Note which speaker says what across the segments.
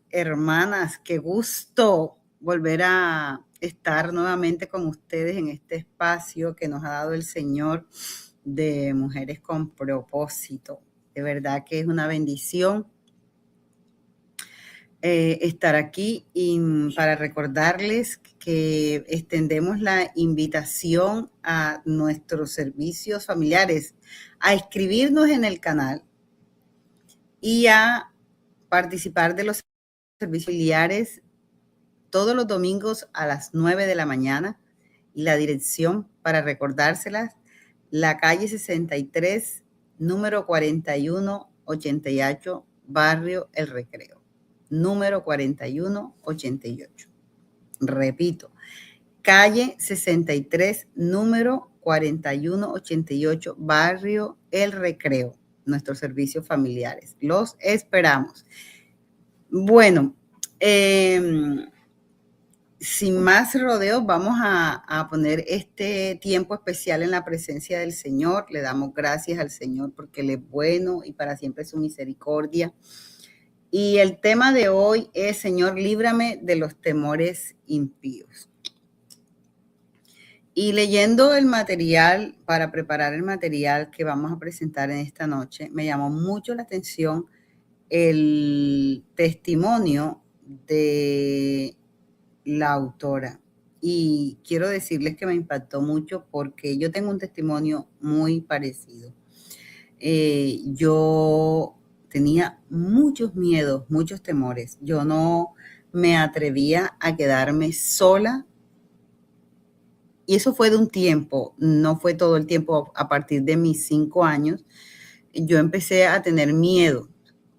Speaker 1: hermanas, qué gusto volver a estar nuevamente con ustedes en este espacio que nos ha dado el Señor de Mujeres con Propósito. De verdad que es una bendición estar aquí y para recordarles que extendemos la invitación a nuestros servicios familiares a inscribirnos en el canal y a participar de los servicios familiares todos los domingos a las 9 de la mañana. Y la dirección para recordárselas, la calle 63, número 4188, barrio El Recreo, número 4188. Repito, calle 63, número 4188, barrio El Recreo, nuestros servicios familiares. Los esperamos. Bueno, sin más rodeos, vamos a poner este tiempo especial en la presencia del Señor. Le damos gracias al Señor porque Él es bueno y para siempre su misericordia. Y el tema de hoy es: Señor, líbrame de los temores impíos. Y leyendo el material, para preparar el material que vamos a presentar en esta noche, me llamó mucho la atención el testimonio de la autora. Y quiero decirles que me impactó mucho porque yo tengo un testimonio muy parecido. Yo tenía muchos miedos, muchos temores. Yo no me atrevía a quedarme sola. Y eso fue de un tiempo, no fue todo el tiempo. A partir de mis 5 años, yo empecé a tener miedo,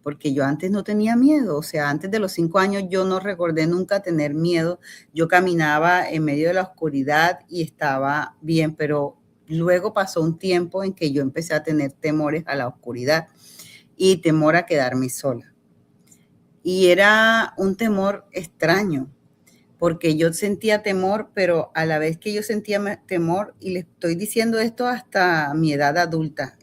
Speaker 1: porque yo antes no tenía miedo. O sea, antes de los 5 años yo no recordé nunca tener miedo. Yo caminaba en medio de la oscuridad y estaba bien, pero luego pasó un tiempo en que yo empecé a tener temores a la oscuridad y temor a quedarme sola. Y era un temor extraño, porque yo sentía temor, pero a la vez que yo sentía temor, y le estoy diciendo esto hasta mi edad adulta,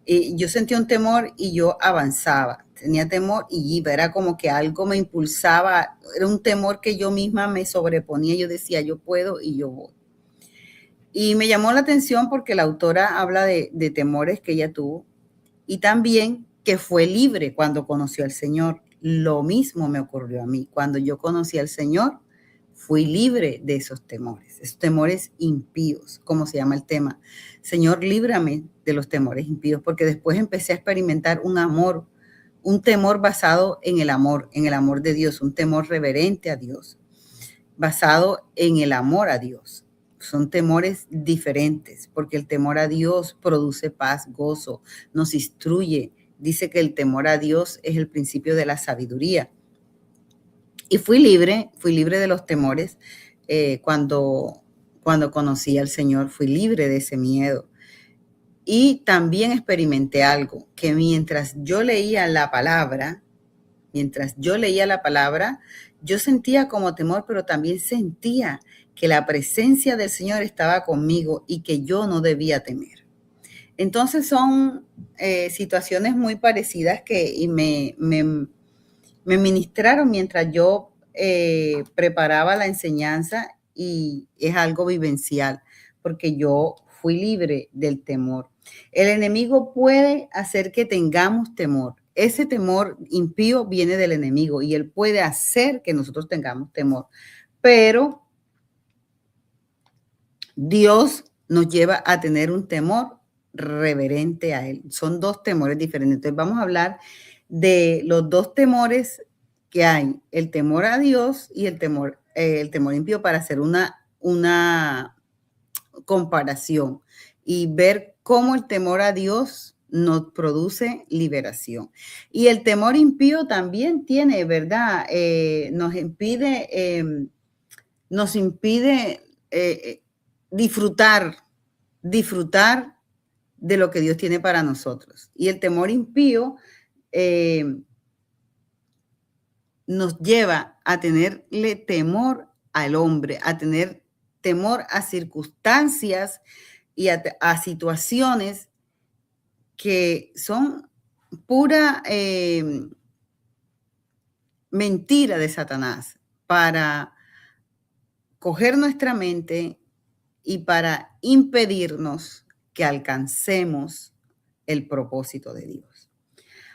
Speaker 1: yo sentía un temor y yo avanzaba. Tenía temor y iba, era como que algo me impulsaba, era un temor que yo misma me sobreponía. Yo decía, yo puedo y yo voy. Y me llamó la atención porque la autora habla de temores que ella tuvo y también que fue libre cuando conoció al Señor. Lo mismo me ocurrió a mí. Cuando yo conocí al Señor, fui libre de esos temores impíos, como se llama el tema. Señor, líbrame de los temores impíos, porque después empecé a experimentar un amor, un temor basado en el amor de Dios, un temor reverente a Dios, basado en el amor a Dios. Son temores diferentes, porque el temor a Dios produce paz, gozo, nos instruye. Dice que el temor a Dios es el principio de la sabiduría. Y fui libre de los temores cuando conocí al Señor, fui libre de ese miedo. Y también experimenté algo, que mientras yo leía la palabra, yo sentía como temor, pero también sentía que la presencia del Señor estaba conmigo y que yo no debía temer. Entonces son situaciones muy parecidas que me ministraron mientras yo preparaba la enseñanza, y es algo vivencial, porque yo fui libre del temor. El enemigo puede hacer que tengamos temor. Ese temor impío viene del enemigo y él puede hacer que nosotros tengamos temor. Pero Dios nos lleva a tener un temor reverente a él. Son dos temores diferentes. Entonces vamos a hablar de los dos temores que hay: el temor a Dios y el temor impío, para hacer una comparación y ver cómo el temor a Dios nos produce liberación. Y el temor impío también tiene, ¿verdad? Nos impide disfrutar de lo que Dios tiene para nosotros. Y el temor impío nos lleva a tenerle temor al hombre, a tener temor a circunstancias y a situaciones que son pura mentira de Satanás para coger nuestra mente y para impedirnos que alcancemos el propósito de Dios.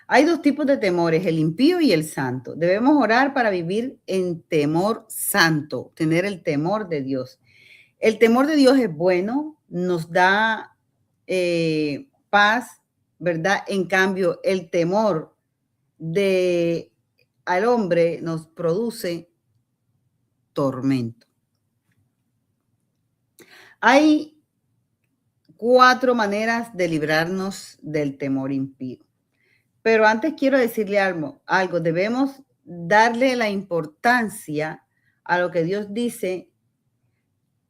Speaker 1: Hay dos tipos de temores, el impío y el santo. Debemos orar para vivir en temor santo, tener el temor de Dios. El temor de Dios es bueno, nos da paz, ¿verdad? En cambio, el temor al hombre nos produce tormento. Hay 4 maneras de librarnos del temor impío. Pero antes quiero decirle algo. Debemos darle la importancia a lo que Dios dice,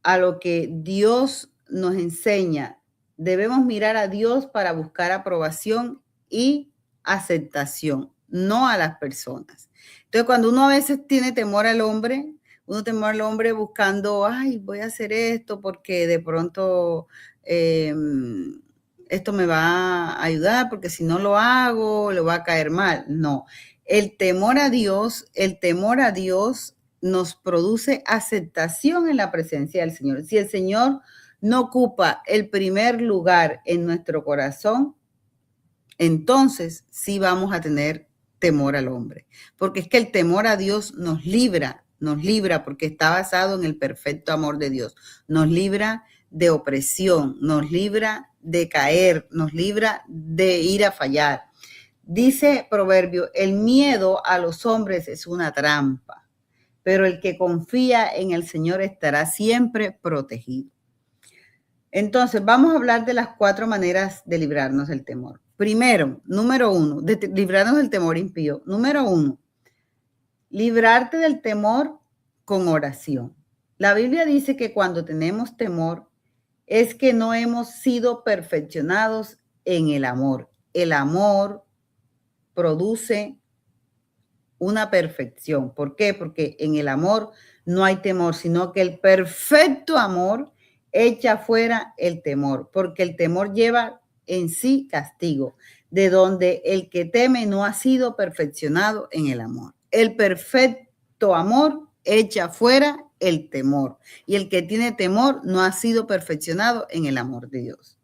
Speaker 1: a lo que Dios nos enseña. Debemos mirar a Dios para buscar aprobación y aceptación, no a las personas. Entonces, cuando uno a veces tiene temor al hombre, buscando, ay, voy a hacer esto porque de pronto esto me va a ayudar, porque si no lo hago, le va a caer mal. No, el temor a Dios nos produce aceptación en la presencia del Señor. Si el Señor no ocupa el primer lugar en nuestro corazón, entonces sí vamos a tener temor al hombre. Porque es que el temor a Dios nos libra porque está basado en el perfecto amor de Dios. Nos libra de opresión, nos libra de caer, nos libra de ir a fallar. Dice Proverbio, el miedo a los hombres es una trampa, pero el que confía en el Señor estará siempre protegido. Entonces, vamos a hablar de las 4 maneras de librarnos del temor. Primero, número 1, de librarnos del temor impío. Número 1, librarte del temor con oración. La Biblia dice que cuando tenemos temor es que no hemos sido perfeccionados en el amor. El amor produce una perfección. ¿Por qué? Porque en el amor no hay temor, sino que el perfecto amor echa fuera el temor, porque el temor lleva en sí castigo, de donde el que teme no ha sido perfeccionado en el amor. El perfecto amor echa fuera el temor, y el que tiene temor no ha sido perfeccionado en el amor de Dios.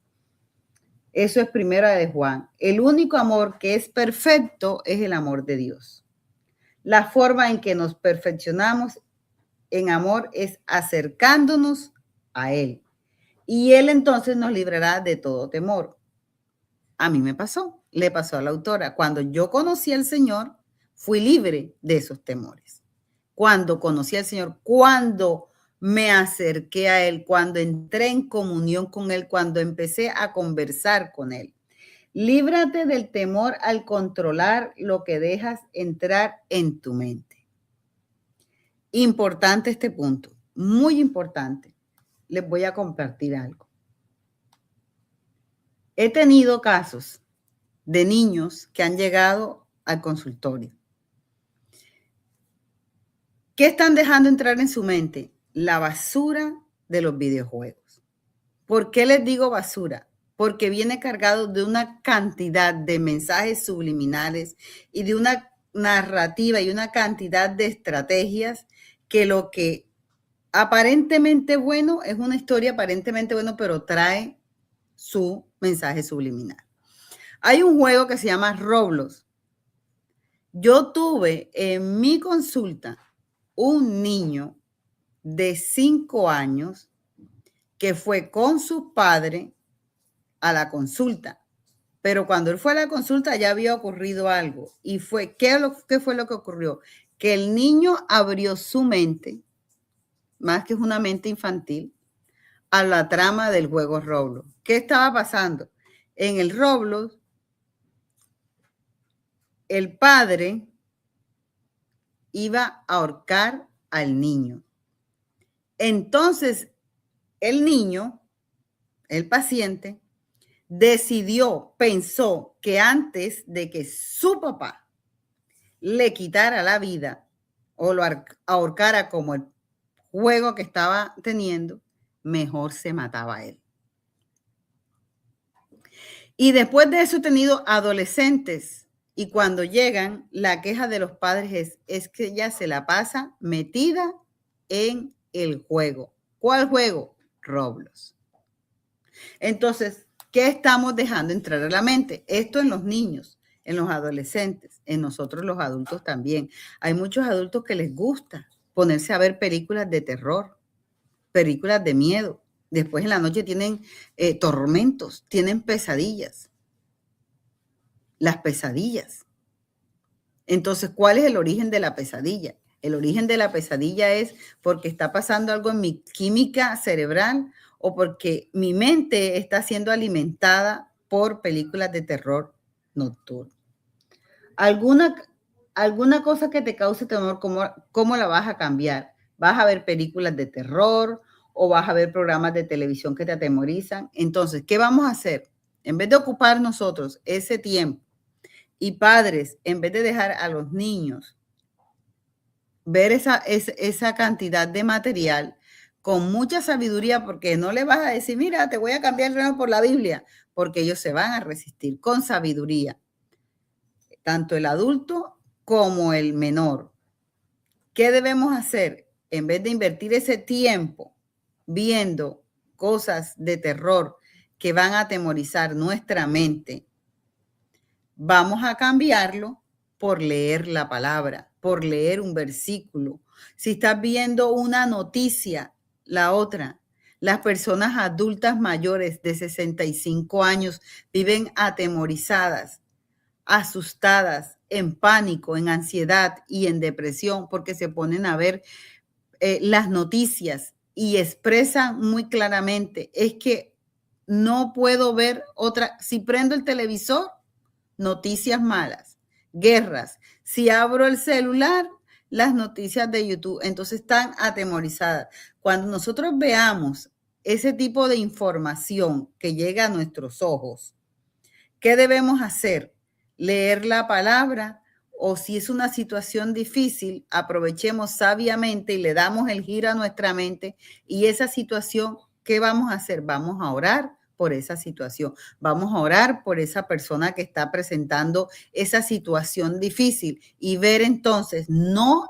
Speaker 1: Eso es Primera de Juan. El único amor que es perfecto es el amor de Dios. La forma en que nos perfeccionamos en amor es acercándonos a Él. Y Él entonces nos librará de todo temor. A mí me pasó, le pasó a la autora. Cuando yo conocí al Señor, fui libre de esos temores. Cuando conocí al Señor, cuando me acerqué a Él, cuando entré en comunión con Él, cuando empecé a conversar con Él. Líbrate del temor al controlar lo que dejas entrar en tu mente. Importante este punto, muy importante. Les voy a compartir algo. He tenido casos de niños que han llegado al consultorio. ¿Qué están dejando entrar en su mente? La basura de los videojuegos. ¿Por qué les digo basura? Porque viene cargado de una cantidad de mensajes subliminales y de una narrativa y una cantidad de estrategias que lo que aparentemente bueno es una historia aparentemente bueno, pero trae su mensaje subliminal. Hay un juego que se llama Roblox. Yo tuve en mi consulta un niño de 5 años que fue con su padre a la consulta. Pero cuando él fue a la consulta ya había ocurrido algo. Y fue, ¿qué fue lo que ocurrió? Que el niño abrió su mente, más que es una mente infantil, a la trama del juego Roblox. ¿Qué estaba pasando? En el Roblox, el padre iba a ahorcar al niño. Entonces, el niño, el paciente, pensó que antes de que su papá le quitara la vida o lo ahorcara como el juego que estaba teniendo, mejor se mataba a él. Y después de eso he tenido adolescentes Y cuando llegan, la queja de los padres es que ella se la pasa metida en el juego. ¿Cuál juego? Roblox. Entonces, ¿qué estamos dejando entrar a la mente? Esto en los niños, en los adolescentes, en nosotros los adultos también. Hay muchos adultos que les gusta ponerse a ver películas de terror, películas de miedo. Después en la noche tienen tormentos, tienen pesadillas. Las pesadillas. Entonces, ¿cuál es el origen de la pesadilla? El origen de la pesadilla es porque está pasando algo en mi química cerebral o porque mi mente está siendo alimentada por películas de terror nocturno. ¿Alguna cosa que te cause temor, cómo la vas a cambiar? ¿Vas a ver películas de terror o vas a ver programas de televisión que te atemorizan? Entonces, ¿qué vamos a hacer? En vez de ocupar nosotros ese tiempo y padres, en vez de dejar a los niños ver esa cantidad de material con mucha sabiduría, porque no le vas a decir, mira, te voy a cambiar el reloj por la Biblia, porque ellos se van a resistir con sabiduría, tanto el adulto como el menor. ¿Qué debemos hacer? En vez de invertir ese tiempo viendo cosas de terror que van a atemorizar nuestra mente, vamos a cambiarlo por leer la palabra, por leer un versículo. Si estás viendo una noticia, la otra. Las personas adultas mayores de 65 años viven atemorizadas, asustadas, en pánico, en ansiedad y en depresión porque se ponen a ver las noticias y expresan muy claramente, es que no puedo ver otra, si prendo el televisor, noticias malas, guerras. Si abro el celular, las noticias de YouTube. Entonces están atemorizadas. Cuando nosotros veamos ese tipo de información que llega a nuestros ojos, ¿qué debemos hacer? Leer la palabra o si es una situación difícil, aprovechemos sabiamente y le damos el giro a nuestra mente y esa situación, ¿qué vamos a hacer? Vamos a orar por esa situación. Vamos a orar por esa persona que está presentando esa situación difícil y ver entonces no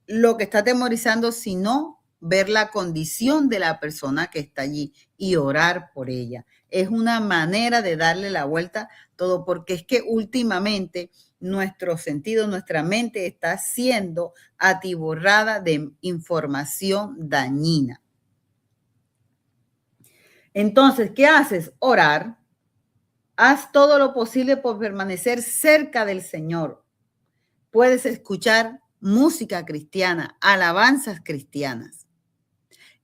Speaker 1: lo que está atemorizando, sino ver la condición de la persona que está allí y orar por ella. Es una manera de darle la vuelta todo, porque es que últimamente nuestro sentido, nuestra mente está siendo atiborrada de información dañina. Entonces, ¿qué haces? Orar. Haz todo lo posible por permanecer cerca del Señor. Puedes escuchar música cristiana, alabanzas cristianas.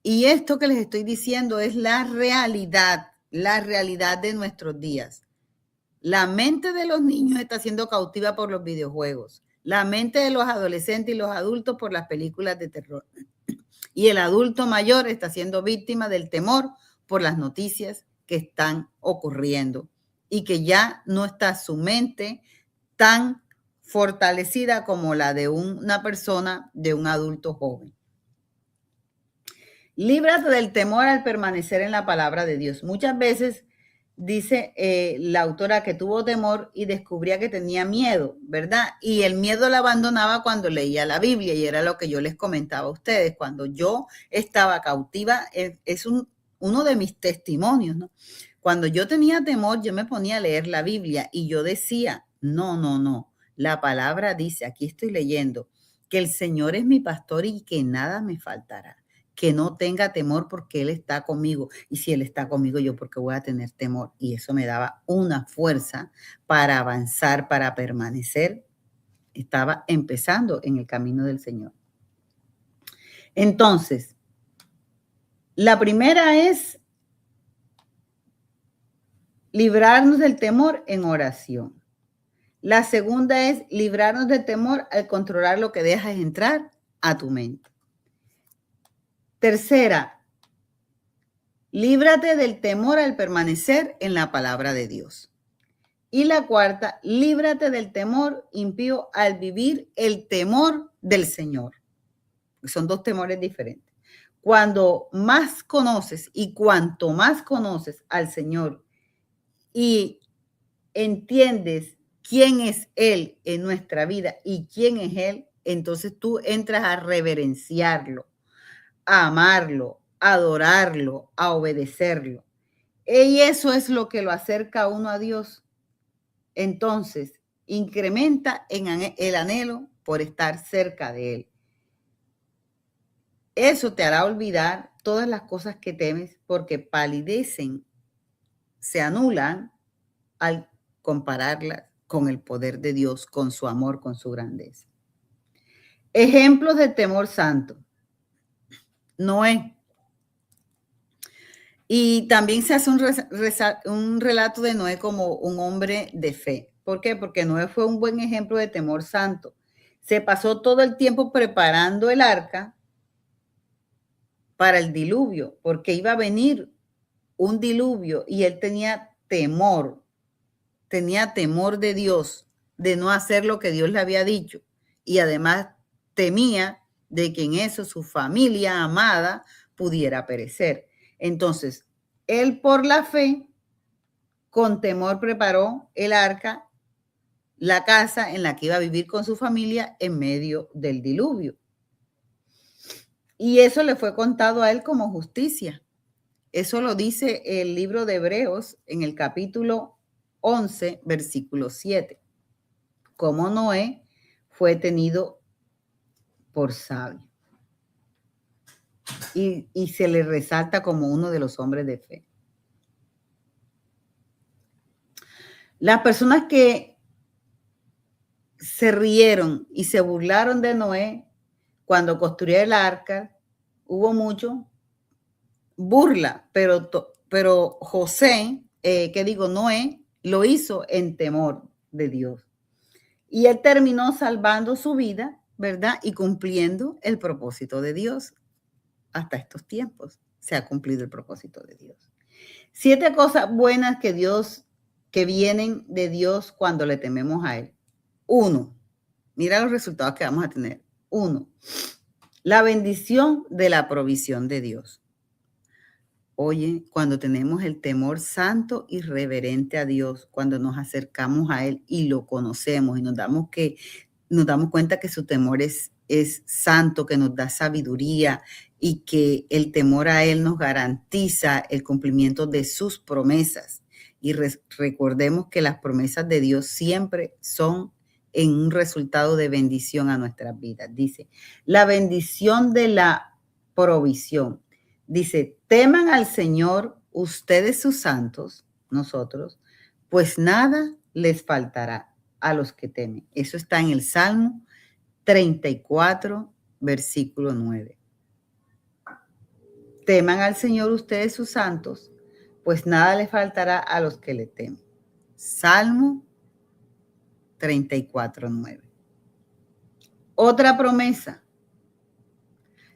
Speaker 1: Y esto que les estoy diciendo es la realidad de nuestros días. La mente de los niños está siendo cautiva por los videojuegos. La mente de los adolescentes y los adultos por las películas de terror. Y el adulto mayor está siendo víctima del temor por las noticias que están ocurriendo y que ya no está su mente tan fortalecida como la de una persona, de un adulto joven. Líbrate del temor al permanecer en la palabra de Dios. Muchas veces dice la autora que tuvo temor y descubría que tenía miedo, ¿verdad? Y el miedo la abandonaba cuando leía la Biblia y era lo que yo les comentaba a ustedes. Cuando yo estaba cautiva, es uno de mis testimonios, ¿no? Cuando yo tenía temor, yo me ponía a leer la Biblia y yo decía, no. La palabra dice, aquí estoy leyendo, que el Señor es mi pastor y que nada me faltará. Que no tenga temor porque Él está conmigo. Y si Él está conmigo, yo porque voy a tener temor. Y eso me daba una fuerza para avanzar, para permanecer. Estaba empezando en el camino del Señor. Entonces, la primera es librarnos del temor en oración. La segunda es librarnos del temor al controlar lo que dejas entrar a tu mente. Tercera, líbrate del temor al permanecer en la palabra de Dios. Y la cuarta, líbrate del temor impío al vivir el temor del Señor. Son dos temores diferentes. Cuando más conoces y cuanto más conoces al Señor y entiendes quién es Él en nuestra vida y quién es Él, entonces tú entras a reverenciarlo, a amarlo, a adorarlo, a obedecerlo. Y eso es lo que lo acerca a uno a Dios. Entonces, incrementa en el anhelo por estar cerca de Él. Eso te hará olvidar todas las cosas que temes porque palidecen, se anulan al compararlas con el poder de Dios, con su amor, con su grandeza. Ejemplos de temor santo. Noé. Y también se hace un relato de Noé como un hombre de fe. ¿Por qué? Porque Noé fue un buen ejemplo de temor santo. Se pasó todo el tiempo preparando el arca para el diluvio, porque iba a venir un diluvio y él tenía temor de Dios, de no hacer lo que Dios le había dicho. Y además temía de que en eso su familia amada pudiera perecer. Entonces, él por la fe, con temor preparó el arca, la casa en la que iba a vivir con su familia en medio del diluvio. Y eso le fue contado a él como justicia. Eso lo dice el libro de Hebreos en el capítulo 11, versículo 7. Como Noé fue tenido por sabio. Y se le resalta como uno de los hombres de fe. Las personas que se rieron y se burlaron de Noé cuando construyó el arca, hubo mucho burla, pero José, Noé, lo hizo en temor de Dios. Y él terminó salvando su vida, ¿verdad? Y cumpliendo el propósito de Dios. Hasta estos tiempos se ha cumplido el propósito de Dios. 7 cosas buenas que vienen de Dios cuando le tememos a Él. 1, mira los resultados que vamos a tener. 1, la bendición de la provisión de Dios. Oye, cuando tenemos el temor santo y reverente a Dios, cuando nos acercamos a Él y lo conocemos y nos damos cuenta que su temor es santo, que nos da sabiduría y que el temor a Él nos garantiza el cumplimiento de sus promesas. Y recordemos que las promesas de Dios siempre son en un resultado de bendición a nuestras vidas. Dice, la bendición de la provisión. Dice, teman al Señor ustedes sus santos, nosotros, pues nada les faltará a los que temen. Eso está en el Salmo 34, versículo 9. Teman al Señor ustedes sus santos, pues nada les faltará a los que le temen. Salmo 34, 9. Otra promesa,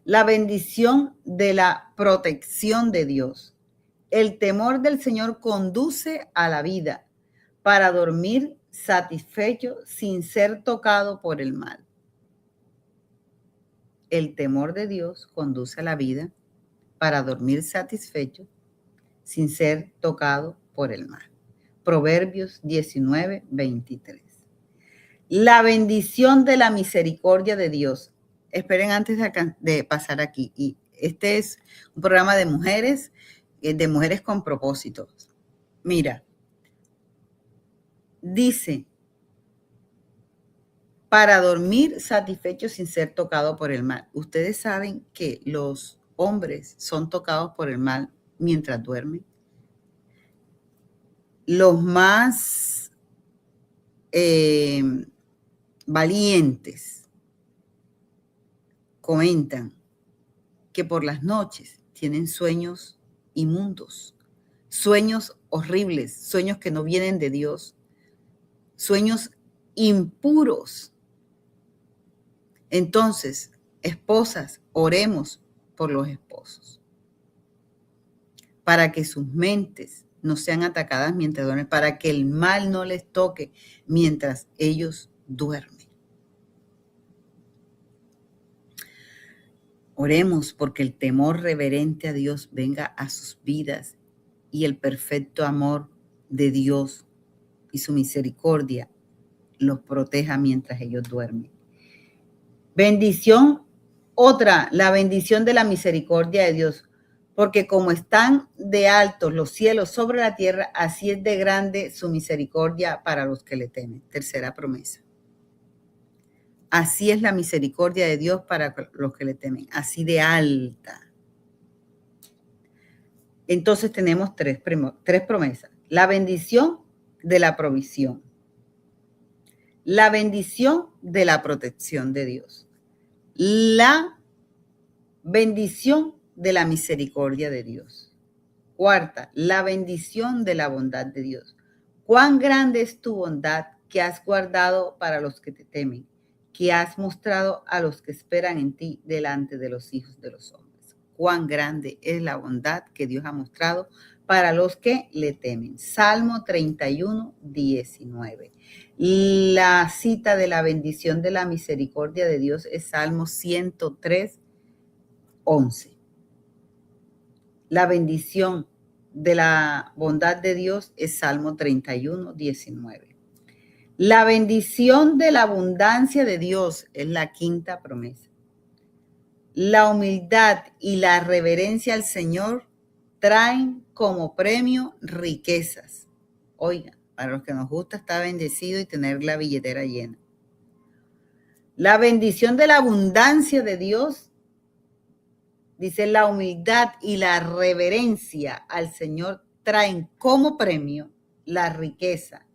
Speaker 1: la bendición de la protección de Dios. El temor del Señor conduce a la vida para dormir satisfecho sin ser tocado por el mal. El temor de Dios conduce a la vida para dormir satisfecho sin ser tocado por el mal. Proverbios 19, 23. La bendición de la misericordia de Dios. Esperen antes de pasar aquí. Y este es un programa de mujeres con propósitos. Mira, dice, para dormir satisfecho sin ser tocado por el mal. Ustedes saben que los hombres son tocados por el mal mientras duermen. Los más valientes comentan que por las noches tienen sueños inmundos, sueños horribles, sueños que no vienen de Dios, sueños impuros. Entonces, esposas, oremos por los esposos, para que sus mentes no sean atacadas mientras duermen, para que el mal no les toque mientras ellos duermen. Oremos porque el temor reverente a Dios venga a sus vidas y el perfecto amor de Dios y su misericordia los proteja mientras ellos duermen. Bendición, otra, la bendición de la misericordia de Dios. Porque como están de altos los cielos sobre la tierra, así es de grande su misericordia para los que le temen. Tercera promesa. Así es la misericordia de Dios para los que le temen, así de alta. Entonces tenemos tres promesas. La bendición de la provisión. La bendición de la protección de Dios. La bendición de la misericordia de Dios. Cuarta, la bendición de la bondad de Dios. Cuán grande es tu bondad que has guardado para los que te temen, que has mostrado a los que esperan en ti delante de los hijos de los hombres. Cuán grande es la bondad que Dios ha mostrado para los que le temen. Salmo 31, 19. La cita de la bendición de la misericordia de Dios es Salmo 103, 11. La bendición de la bondad de Dios es Salmo 31, 19. La bendición de la abundancia de Dios es la quinta promesa. La humildad y la reverencia al Señor traen como premio riquezas. Oigan, para los que nos gusta estar bendecido y tener la billetera llena. La bendición de la abundancia de Dios, dice, la humildad y la reverencia al Señor traen como premio la riqueza,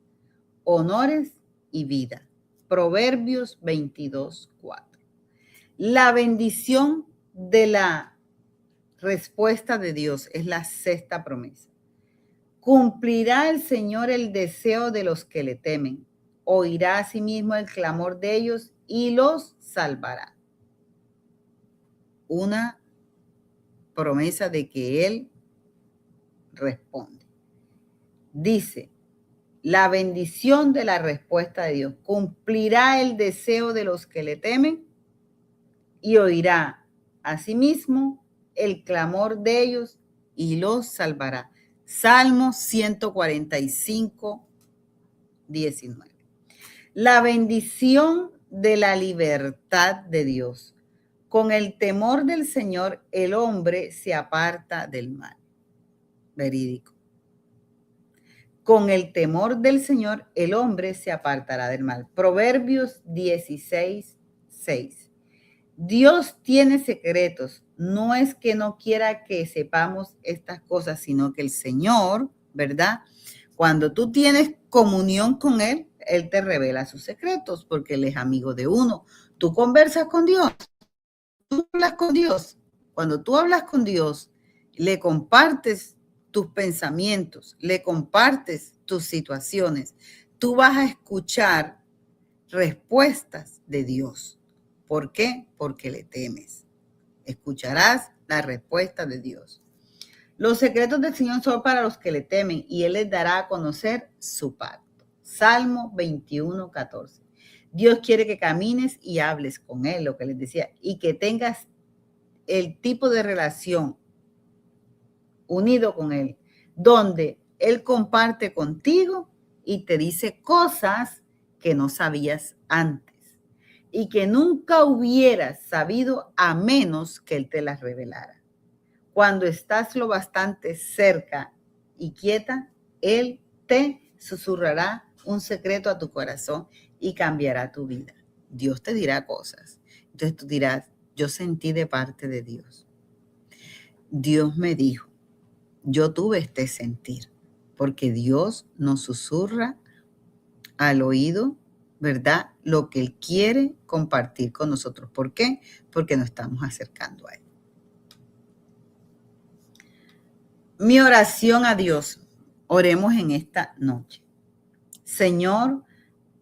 Speaker 1: honores y vida. Proverbios 22, 4. La bendición de la respuesta de Dios es la sexta promesa. Cumplirá el Señor el deseo de los que le temen. Oirá asimismo el clamor de ellos y los salvará. Una promesa de que Él responde. Dice, la bendición de la respuesta de Dios. Cumplirá el deseo de los que le temen y oirá asimismo el clamor de ellos y los salvará. Salmo 145, 19. La bendición de la libertad de Dios. Con el temor del Señor, el hombre se aparta del mal. Verídico. Con el temor del Señor, el hombre se apartará del mal. Proverbios 16, 6. Dios tiene secretos. No es que no quiera que sepamos estas cosas, sino que el Señor, ¿verdad? Cuando tú tienes comunión con Él, Él te revela sus secretos porque Él es amigo de uno. Tú conversas con Dios. Tú hablas con Dios. Cuando tú hablas con Dios, le compartes tus pensamientos, le compartes tus situaciones. Tú vas a escuchar respuestas de Dios. ¿Por qué? Porque le temes. Escucharás la respuesta de Dios. Los secretos del Señor son para los que le temen y Él les dará a conocer su pacto. Salmo 21, 14. Dios quiere que camines y hables con Él, lo que les decía, y que tengas el tipo de relación unido con Él, donde Él comparte contigo y te dice cosas que no sabías antes y que nunca hubieras sabido a menos que Él te las revelara. Cuando estás lo bastante cerca y quieta, Él te susurrará un secreto a tu corazón y cambiará tu vida. Dios te dirá cosas. Entonces tú dirás, yo sentí de parte de Dios. Dios me dijo, yo tuve este sentir, porque Dios nos susurra al oído, ¿verdad? Lo que Él quiere compartir con nosotros. ¿Por qué? Porque nos estamos acercando a Él. Mi oración a Dios. Oremos en esta noche. Señor,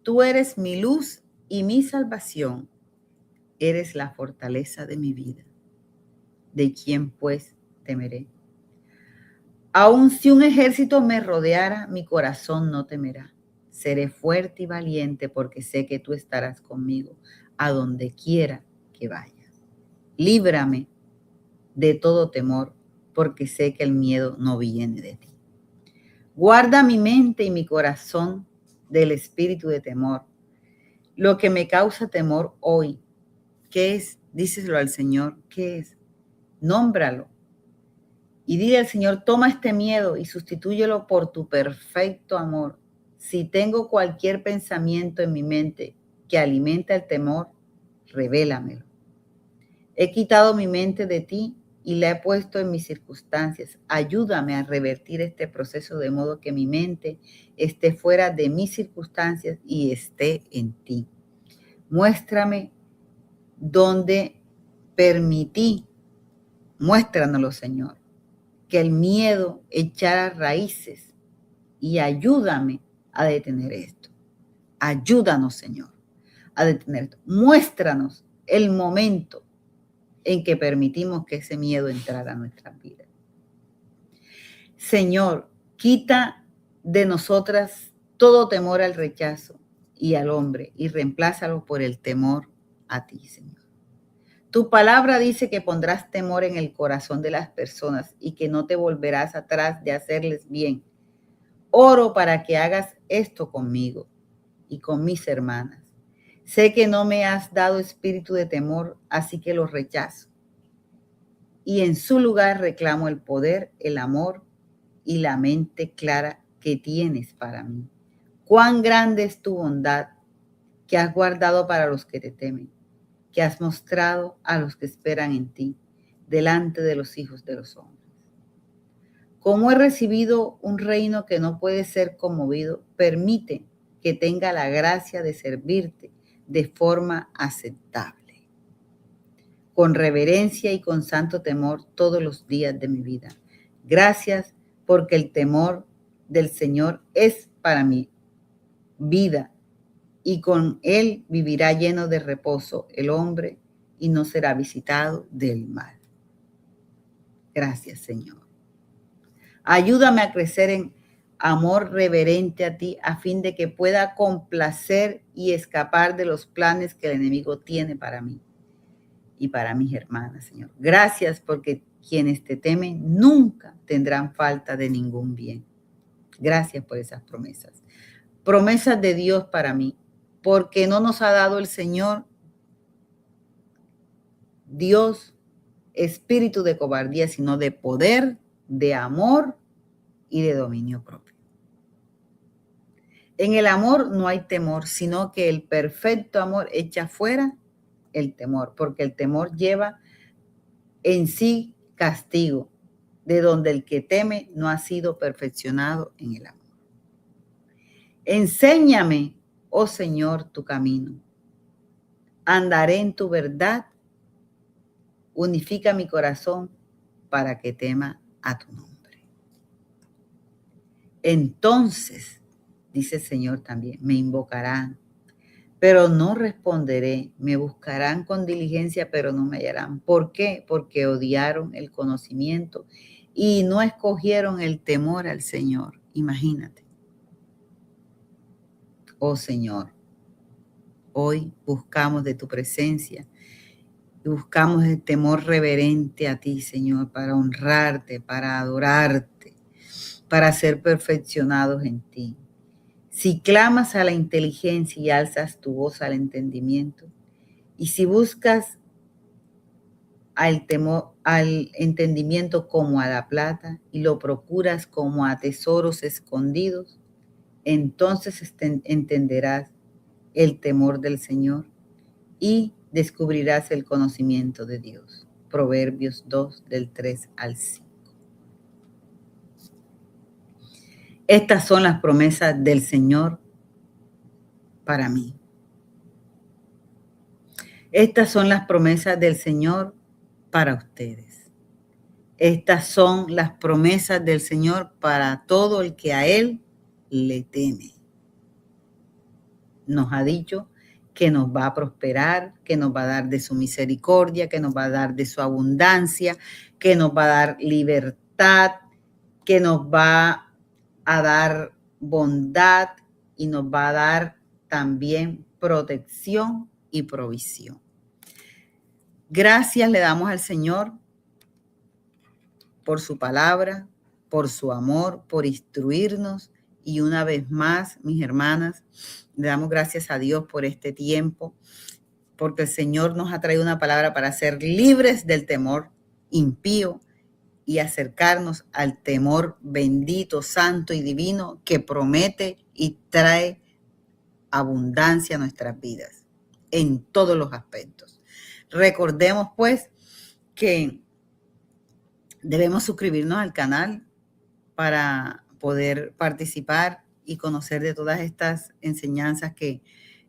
Speaker 1: tú eres mi luz y mi salvación. Eres la fortaleza de mi vida. ¿De quién pues temeré? Aun si un ejército me rodeara, mi corazón no temerá. Seré fuerte y valiente porque sé que tú estarás conmigo a donde quiera que vaya. Líbrame de todo temor porque sé que el miedo no viene de ti. Guarda mi mente y mi corazón del espíritu de temor, Lo que me causa temor hoy, ¿qué es? Díselo al Señor, ¿qué es? Nómbralo. Y dile al Señor, toma este miedo y sustitúyelo por tu perfecto amor. Si tengo cualquier pensamiento en mi mente que alimenta el temor, revélamelo. He quitado mi mente de ti y la he puesto en mis circunstancias. Ayúdame a revertir este proceso de modo que mi mente esté fuera de mis circunstancias y esté en ti. Muéstrame dónde permití, muéstranoslo, Señor, que el miedo echara raíces y ayúdame a detener esto. Ayúdanos, Señor, a detener esto. Muéstranos el momento en que permitimos que ese miedo entrara a nuestras vidas. Señor, quita de nosotras todo temor al rechazo y al hombre y reemplázalo por el temor a ti, Señor. Tu palabra dice que pondrás temor en el corazón de las personas y que no te volverás atrás de hacerles bien. Oro para que hagas esto conmigo y con mis hermanas. Sé que no me has dado espíritu de temor, así que lo rechazo. Y en su lugar reclamo el poder, el amor y la mente clara que tienes para mí. Cuán grande es tu bondad que has guardado para los que te temen, que has mostrado a los que esperan en ti, delante de los hijos de los hombres. Como he recibido un reino que no puede ser conmovido, permite que tenga la gracia de servirte de forma aceptable, con reverencia y con santo temor todos los días de mi vida. Gracias porque el temor del Señor es para mi vida y con él vivirá lleno de reposo el hombre y no será visitado del mal. Gracias, Señor. Ayúdame a crecer en amor reverente a ti a fin de que pueda complacer y escapar de los planes que el enemigo tiene para mí y para mis hermanas, Señor. Gracias porque quienes te temen nunca tendrán falta de ningún bien. Gracias por esas promesas. Promesas de Dios para mí, porque no nos ha dado el Señor Dios espíritu de cobardía, sino de poder, de amor y de dominio propio. En el amor no hay temor, sino que el perfecto amor echa fuera el temor, porque el temor lleva en sí castigo, de donde el que teme no ha sido perfeccionado en el amor. Enséñame, oh Señor, tu camino. Andaré en tu verdad. Unifica mi corazón para que tema a tu nombre. Entonces, dice el Señor también, me invocarán, pero no responderé. Me buscarán con diligencia, pero no me hallarán. ¿Por qué? Porque odiaron el conocimiento y no escogieron el temor al Señor. Imagínate. Oh Señor, hoy buscamos de tu presencia y buscamos el temor reverente a ti, Señor, para honrarte, para adorarte, para ser perfeccionados en ti. Si clamas a la inteligencia y alzas tu voz al entendimiento, y si buscas al temor, al entendimiento como a la plata y lo procuras como a tesoros escondidos, entonces entenderás el temor del Señor y descubrirás el conocimiento de Dios. Proverbios 2, del 3 al 5. Estas son las promesas del Señor para mí. Estas son las promesas del Señor para ustedes. Estas son las promesas del Señor para todo el que a Él le teme. Nos ha dicho que nos va a prosperar, que nos va a dar de su misericordia, que nos va a dar de su abundancia, que nos va a dar libertad, que nos va a dar bondad y nos va a dar también protección y provisión. Gracias le damos al Señor por su palabra, por su amor, por instruirnos Y una vez más, mis hermanas, le damos gracias a Dios por este tiempo, porque el Señor nos ha traído una palabra para ser libres del temor impío y acercarnos al temor bendito, santo y divino que promete y trae abundancia a nuestras vidas en todos los aspectos. Recordemos pues que debemos suscribirnos al canal para poder participar y conocer de todas estas enseñanzas que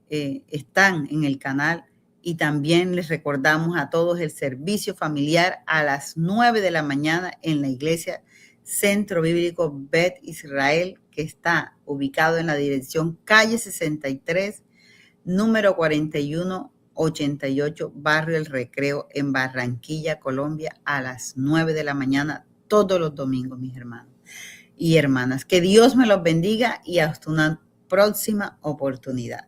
Speaker 1: están en el canal. Y también les recordamos a todos el servicio familiar a las 9 de la mañana en la iglesia Centro Bíblico Bet Israel, que está ubicado en la dirección calle 63, número 4188, Barrio El Recreo, en Barranquilla, Colombia, a las 9 de la mañana, todos los domingos, mis hermanos y hermanas. Que Dios me los bendiga y hasta una próxima oportunidad.